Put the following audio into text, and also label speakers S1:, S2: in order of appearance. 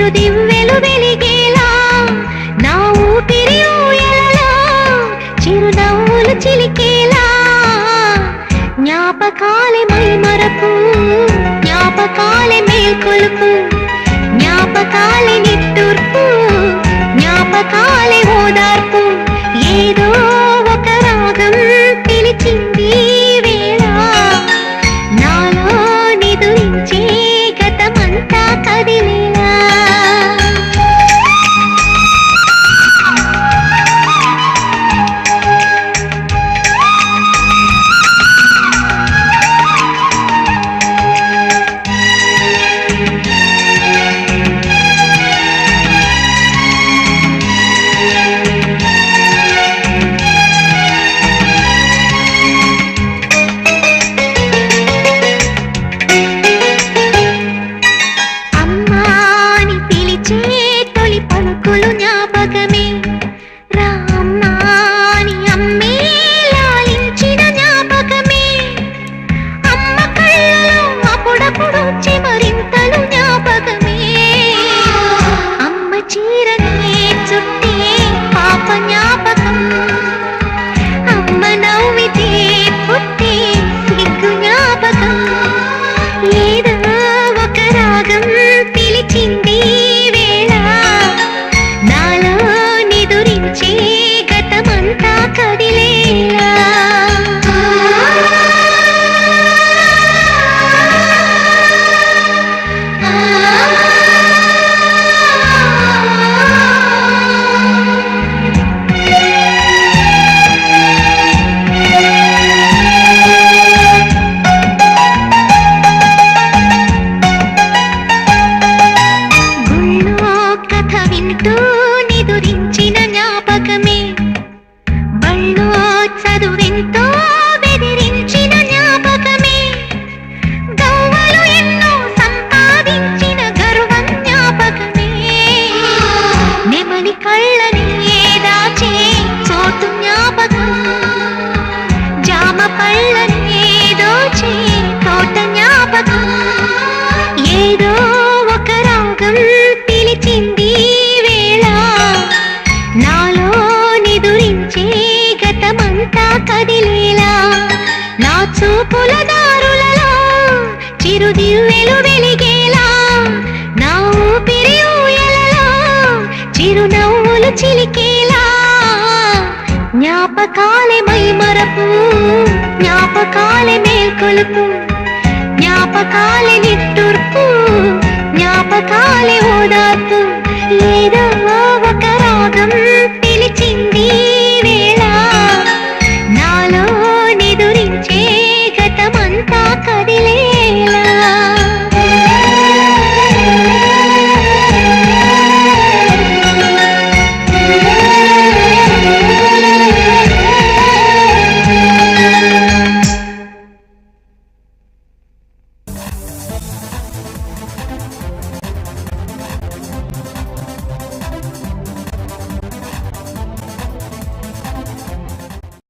S1: చిరుదివ్వెలు వెలిగేలా నా ఊపిరి ఊయలలో చిరునవ్వులు చిలికేలా జ్ఞాపకాలే మైమరపు జ్ఞాపకాలే మేల్కొలుపు జ్ఞాపకాలే నిట్టూర్పు జ్ఞాపకాలే ఓదార్పు ఏదో ఒక రాగం పిలిచింది వేళ నాలో నిదురించే గతమంతా కదిలేలా జ్ఞాపకమే రామ్మాని అమ్మే లాలించిన జ్ఞాపకమే అమ్మ కళ్ళలో అప్పుడప్పుడు చిమరింతలు జ్ఞాపకమే అమ్మ చీరనే చుట్టే పాప జ్ఞాపకం అమ్మ నవ్వితే పుట్టే సిగ్గు జ్ఞాపకం ఏదో ఒక రాగం పిలిచింది గతమంతా కదిలేలా గుళ్ళో కథ వింటూ నిదురించిన జ్ఞాపకమే బళ్ళో చదువెంతో బెదిరించిన జ్ఞాపకమే గవ్వలు ఎన్నో సంపాదించిన గర్వం జ్ఞాపకమే నెమలి కళ్ళని దాచే చోటు జ్ఞాపకం జామ పళ్ళని దోచే తోట జ్ఞాపకం ఏదో ఒక రాగం పిలిచింది వేళ నాలో నిదురించే గతమంతా కదిలేలా నా చూపుల దారులలో చిరుదివ్వెలు వెలిగేలా నా ఊపిరి ఊయలలో చిరునవ్వులు చిలికేలా జ్ఞాపకాలే మైమరపు జ్ఞాపకాలే మేల్కొలుపు జ్ఞాపకాలే నిట్టూర్పు జ్ఞాపకాలే ఓదార్పు ఏదో